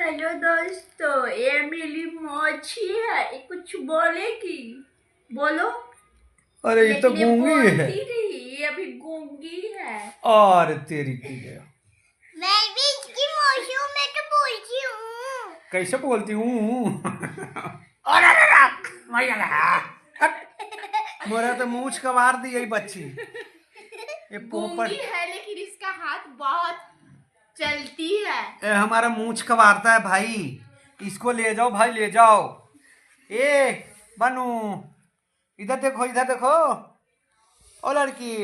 Hello दोस्तों, ये मेरी मोची है। ये कुछ बोलेगी? बोलो। अरे ये तो लेकिन ये गूंगी है। बोलती नहीं, ये अभी गूंगी है। और तेरी की गया। मैं भी इसकी मौसी हूँ, मैं तो बोलती हूँ। कैसे बोलती हूँ? मोरा तो मूछ कबार दी गई बच्ची। ये पोपट गूंगी है लेकिन इसका हाथ बहुत चलती है। ए, हमारा मूछ कबारता है भाई। इसको ले जाओ भाई, ले जाओ। ए बनू, इधर देखो, इधर देखो। ओ लड़की।